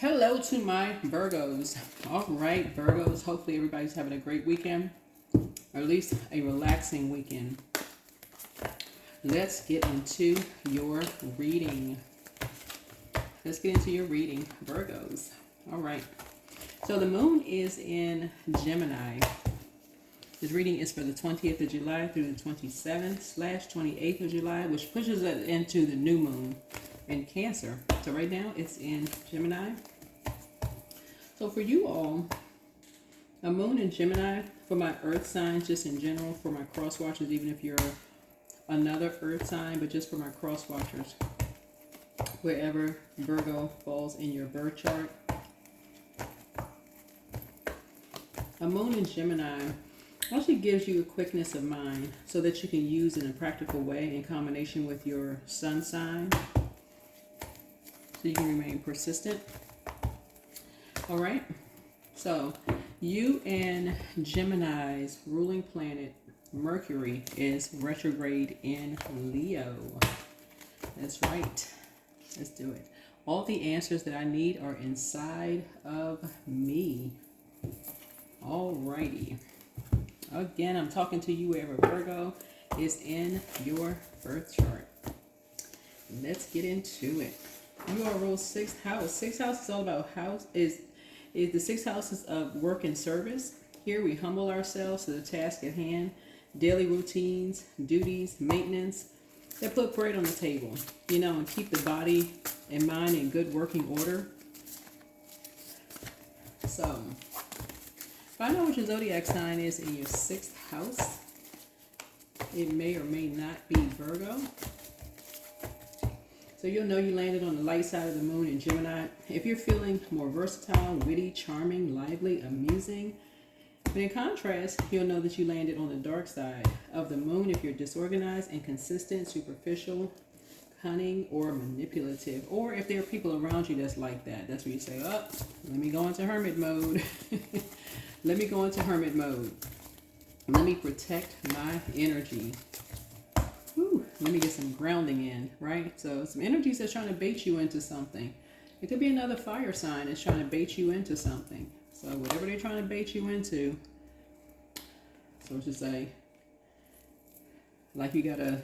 Hello to my Virgos. All right, Virgos. Hopefully, everybody's having a great weekend, or at least a relaxing weekend. Let's get into your reading. Virgos. All right. So, the moon is in Gemini. This reading is for the 20th of July through the 27th/28th of July, which pushes it into the new moon in Cancer. So right now it's in Gemini. So for you all, a moon in Gemini, for my earth signs, just in general, for my cross watchers, even if you're another earth sign, but just for my cross watchers, wherever Virgo falls in your birth chart. A moon in Gemini actually gives you a quickness of mind so that you can use in a practical way in combination with your sun sign, so you can remain persistent. All right, so you and Gemini's ruling planet Mercury is retrograde in Leo. That's right. Let's do it. All the answers that I need are inside of me. All righty. Again, I'm talking to you wherever Virgo is in your birth chart. Let's get into it. You are rule sixth house. Sixth house is all about is the sixth houses of work and service. Here we humble ourselves to the task at hand, daily routines, duties, maintenance that put bread on the table, and keep the body and mind in good working order. So, find out what your zodiac sign is in your sixth house. It may or may not be Virgo. So you'll know you landed on the light side of the moon in Gemini. If you're feeling more versatile, witty, charming, lively, amusing. But in contrast, you'll know that you landed on the dark side of the moon if you're disorganized, inconsistent, superficial, cunning, or manipulative. Or if there are people around you that's like that. That's where you say, oh, let me go into hermit mode. Let me go into hermit mode. Let me protect my energy. Let me get some grounding in, right? So some energies that's trying to bait you into something. It could be another fire sign that's trying to bait you into something. So whatever they're trying to bait you into, so to say, like you gotta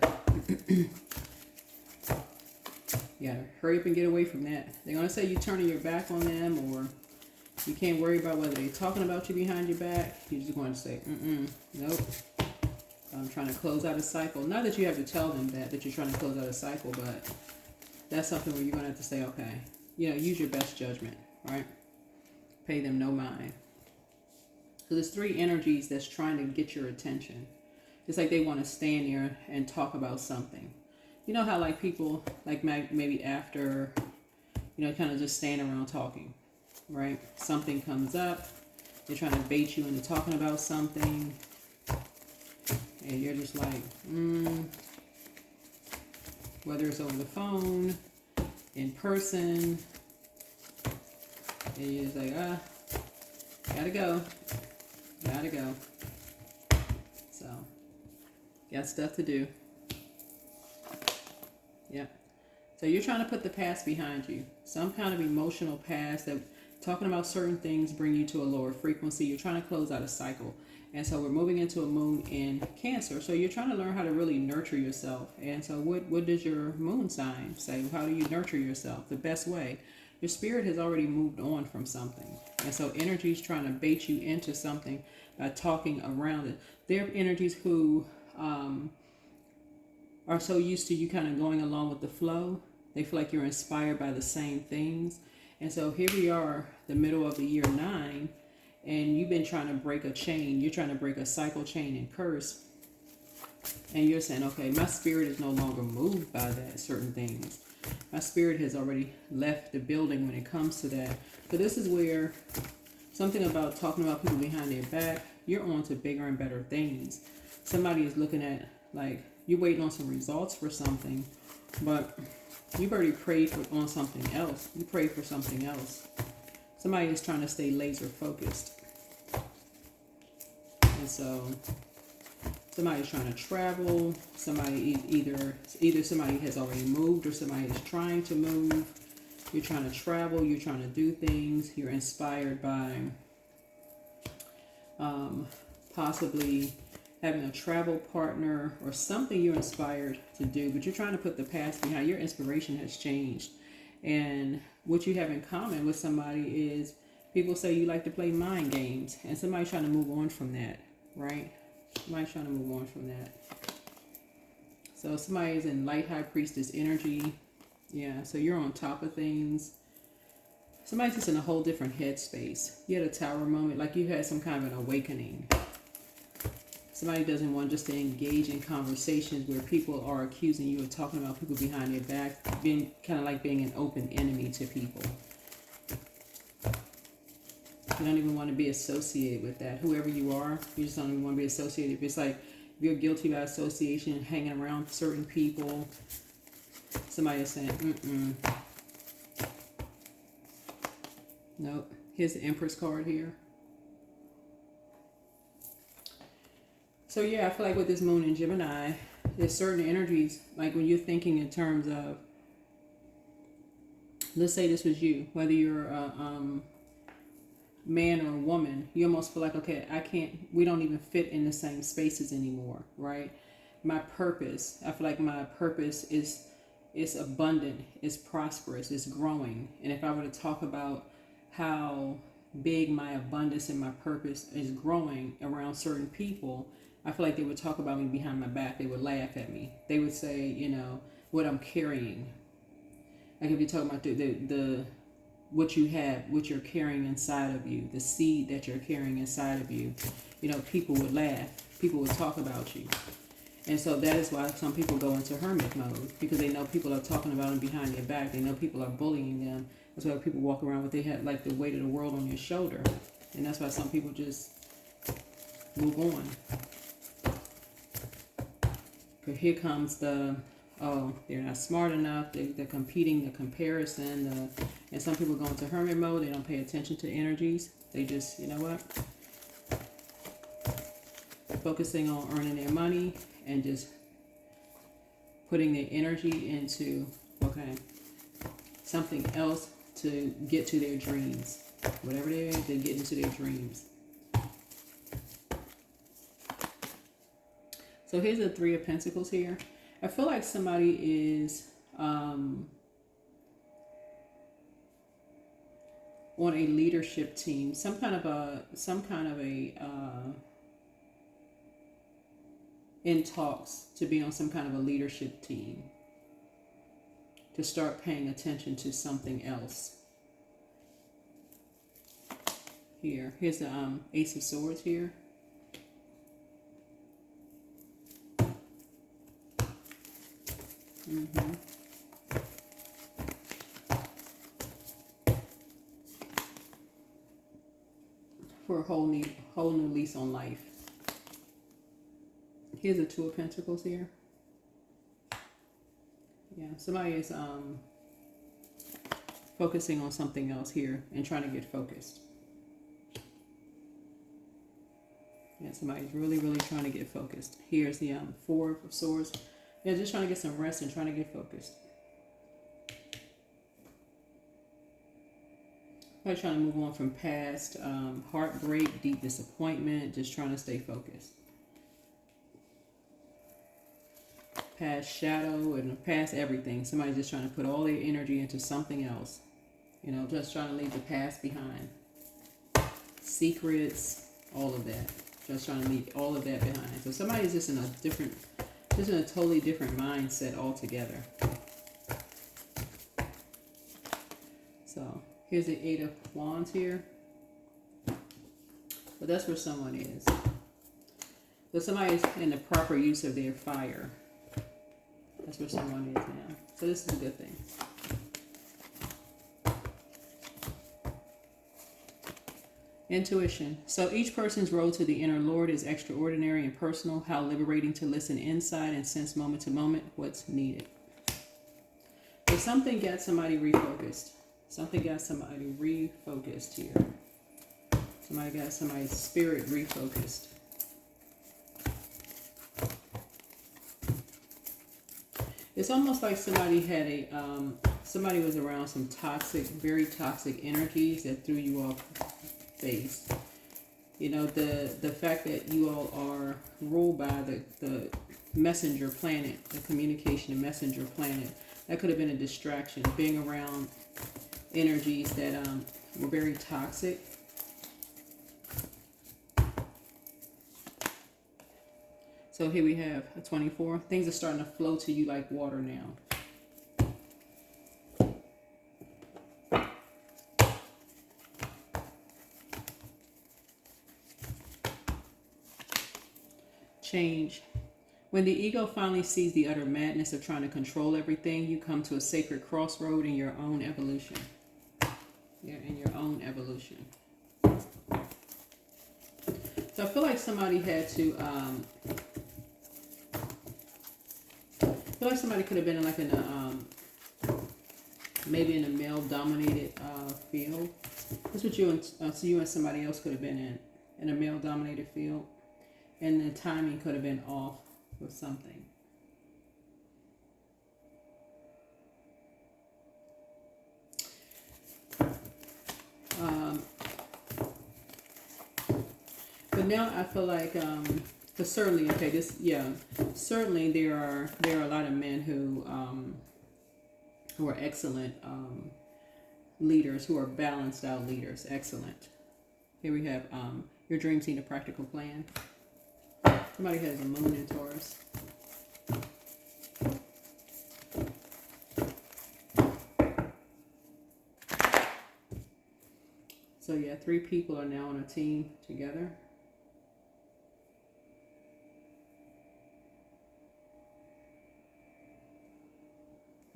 hurry up and get away from that. They're gonna say you're turning your back on them, or you can't worry about whether they're talking about you behind your back. You're just going to say, nope. I'm trying to close out a cycle. Not that you have to tell them that you're trying to close out a cycle, but that's something where you're going to have to say, okay, use your best judgment, right? Pay them no mind. So there's three energies that's trying to get your attention. It's like they want to stand there and talk about something. You know how like people, like maybe after, kind of just stand around talking, right? Something comes up. They're trying to bait you into talking about something. And you're just like, whether it's over the phone, in person, and you're just like, gotta go. So, got stuff to do. Yep. So you're trying to put the past behind you. Some kind of emotional past that talking about certain things bring you to a lower frequency. You're trying to close out a cycle. And so we're moving into a moon in Cancer. So you're trying to learn how to really nurture yourself. And so what does your moon sign say? How do you nurture yourself? The best way. Your spirit has already moved on from something. And so energy is trying to bait you into something by talking around it. There are energies who are so used to you kind of going along with the flow. They feel like you're inspired by the same things. And so here we are, the middle of the year 9. And you've been trying to break a chain. You're trying to break a cycle, chain, and curse. And you're saying, okay, my spirit is no longer moved by that, certain things. My spirit has already left the building when it comes to that. So this is where something about talking about people behind their back, you're on to bigger and better things. Somebody is looking at, like, you're waiting on some results for something, but you've already prayed on something else. You prayed for something else. Somebody is trying to stay laser focused. And so somebody's trying to travel. Somebody either somebody has already moved or somebody is trying to move. You're trying to travel. You're trying to do things. You're inspired by possibly having a travel partner or something you're inspired to do, but you're trying to put the past behind. Your inspiration has changed. And what you have in common with somebody is people say you like to play mind games, and somebody's trying to move on from that, right? Somebody's trying to move on from that. So somebody is in light high priestess energy. Yeah, so you're on top of things. Somebody's just in a whole different headspace. You had a tower moment, like you had some kind of an awakening. Somebody doesn't want just to engage in conversations where people are accusing you of talking about people behind their back, being kind of like being an open enemy to people. You don't even want to be associated with that. Whoever you are, you just don't even want to be associated. It's like if you're guilty by association, hanging around certain people, somebody is saying, nope. Here's the Empress card here. So yeah, I feel like with this moon in Gemini, there's certain energies, like when you're thinking in terms of, let's say this was you, whether you're a man or a woman, you almost feel like, okay, we don't even fit in the same spaces anymore, right? My purpose, I feel like my purpose is abundant, is prosperous, is growing. And if I were to talk about how big my abundance and my purpose is growing around certain people, I feel like they would talk about me behind my back. They would laugh at me. They would say, what I'm carrying. Like if you talk about the what you have, what you're carrying inside of you, the seed that you're carrying inside of you, people would laugh. People would talk about you. And so that is why some people go into hermit mode, because they know people are talking about them behind their back. They know people are bullying them. That's why people walk around with they have like the weight of the world on your shoulder. And that's why some people just move on. But here comes they're not smart enough, they're competing, the comparison, and some people go into hermit mode, they don't pay attention to energies. They just, focusing on earning their money and just putting their energy into, something else to get to their dreams. Whatever they get into their dreams. So here's the Three of Pentacles here. I feel like somebody is on a leadership team, some kind of a in talks to be on some kind of a leadership team, to start paying attention to something else. Here's the Ace of Swords here. For a whole new lease on life. Here's the Two of Pentacles here. Yeah, somebody is focusing on something else here and trying to get focused. Yeah, somebody's really, really trying to get focused. Here's the Four of Swords. Yeah, just trying to get some rest and trying to get focused. Probably trying to move on from past heartbreak, deep disappointment, just trying to stay focused. Past shadow and past everything. Somebody's just trying to put all their energy into something else. Just trying to leave the past behind. Secrets, all of that. Just trying to leave all of that behind. So somebody's just in a totally different mindset altogether. So here's the Eight of Wands here. But that's where someone is. So somebody's in the proper use of their fire. That's where someone is now. So this is a good thing. Intuition. So each person's road to the inner Lord is extraordinary and personal. How liberating to listen inside and sense moment to moment what's needed. So something got somebody refocused. Something got somebody refocused here. Somebody got somebody's spirit refocused. It's almost like somebody had somebody was around some toxic, very toxic energies that threw you off base. You know, the fact that you all are ruled by the messenger planet, the communication and messenger planet, that could have been a distraction. Being around energies that were very toxic. So here we have a 24. Things are starting to flow to you like water now. Change. When the ego finally sees the utter madness of trying to control everything, you come to a sacred crossroad in your own evolution. Yeah, in your own evolution. So I feel like somebody had to, I feel like somebody could have been like in a, maybe in a male-dominated field. That's what you and so you and somebody else could have been in a male-dominated field. And the timing could have been off with something. But now I feel like, because certainly, okay, certainly there are a lot of men who are excellent leaders, who are balanced out leaders. Excellent. Here we have your dreams need a practical plan. Somebody has a moon in Taurus. So yeah, 3 people are now on a team together.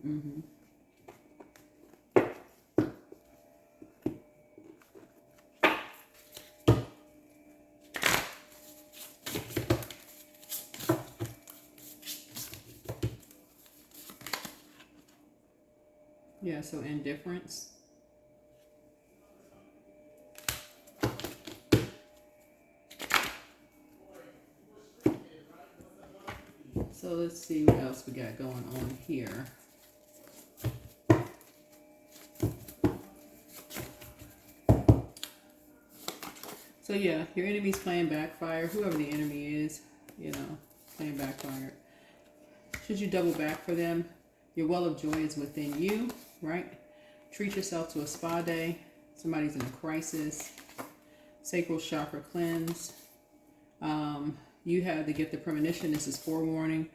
Mm-hmm. Yeah, so indifference. So let's see what else we got going on here. So yeah, your enemy's playing backfire. Whoever the enemy is, you know, playing backfire. Should you double back for them? Your well of joy is within you, right? Treat yourself to a spa day. Somebody's in a crisis. Sacral chakra cleanse. You have the gift of premonition. This is forewarning.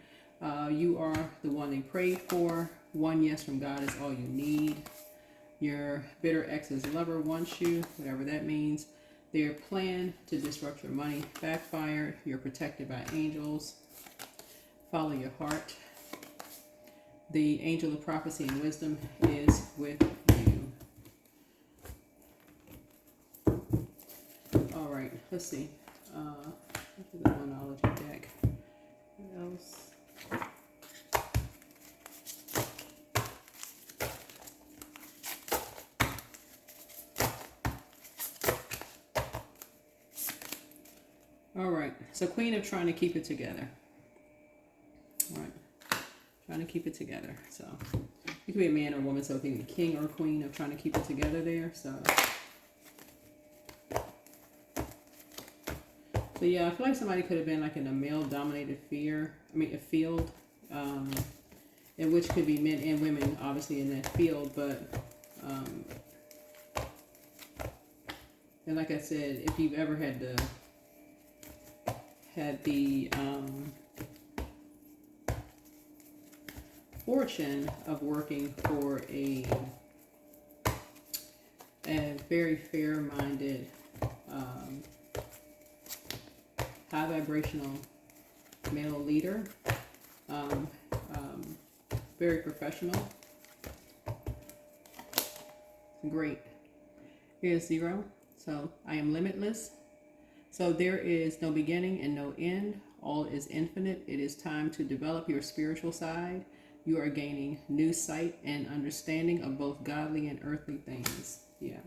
You are the one they prayed for. One yes from God is all you need. Your bitter ex's lover wants you, whatever that means. Their plan to disrupt your money backfired. You're protected by angels. Follow your heart. The angel of prophecy and wisdom is with you. All right, let's see. The monology deck. What else? All right, so Queen of trying to keep it together. All right, trying to keep it together. So you could be a man or a woman, so it can be king or queen of trying to keep it together there. So yeah, I feel like somebody could have been like in a male-dominated a field, in which could be men and women, obviously in that field. But and like I said, if you've ever had the fortune of working for a very fair-minded, high vibrational male leader, very professional, great. Here's 0. So I am limitless. So there is no beginning and no end. All is infinite. It is time to develop your spiritual side. You are gaining new sight and understanding of both godly and earthly things. Yeah.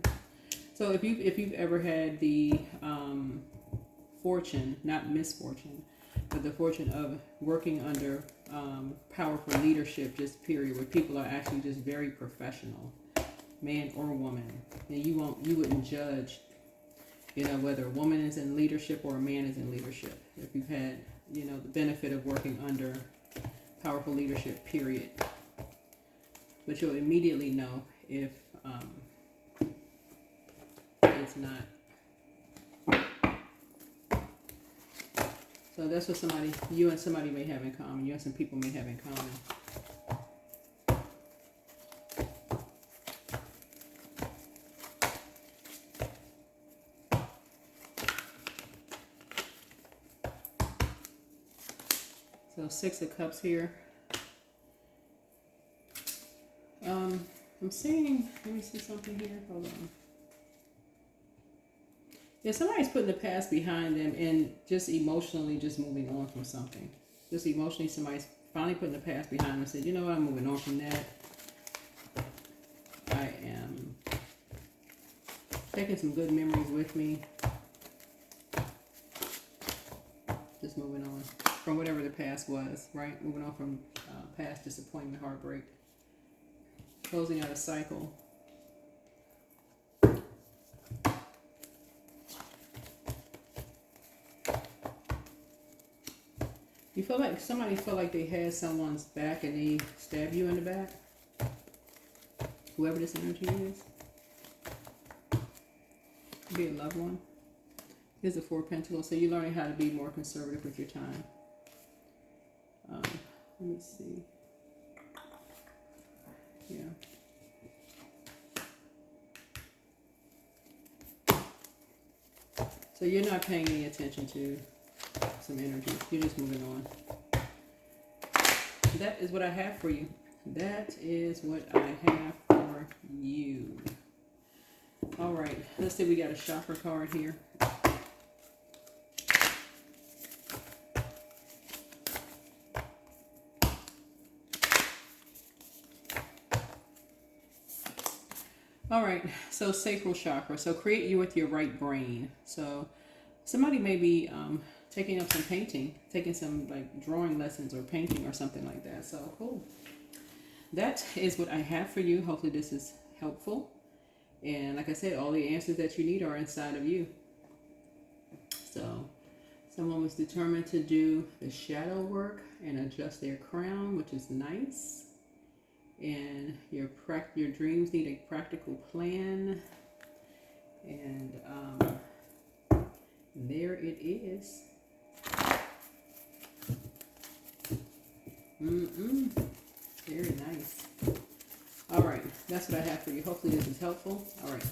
So if you've ever had the fortune, not misfortune, but the fortune of working under powerful leadership, just period, where people are actually just very professional, man or woman. And you wouldn't judge, whether a woman is in leadership or a man is in leadership. If you've had, the benefit of working under powerful leadership, period. But you'll immediately know if it's not. So that's what you and somebody may have in common. You and some people may have in common. So 6 of Cups here. I'm seeing, let me see something here. Hold on. Yeah, somebody's putting the past behind them and just emotionally just moving on from something. Just emotionally, somebody's finally putting the past behind them and said, you know what, I'm moving on from that. I am taking some good memories with me. Just moving on from whatever the past was, right? Moving on from past disappointment, heartbreak. Closing out a cycle. You feel like somebody felt like they had someone's back and they stabbed you in the back? Whoever this energy is. Be a loved one. Here's the 4 of Pentacles. So you're learning how to be more conservative with your time. Let me see. Yeah. So you're not paying any attention to some energy. You're just moving on. That is what I have for you. That is what I have for you. All right. Let's see. We got a chakra card here. All right, so sacral chakra. So create you with your right brain. So somebody may be taking up some painting, taking some like drawing lessons or painting or something like that. So cool. That is what I have for you. Hopefully this is helpful. And like I said, all the answers that you need are inside of you. So someone was determined to do the shadow work and adjust their crown, which is nice. And your dreams need a practical plan. And there it is. Very nice. All right, that's what I have for you. Hopefully this is helpful. All right.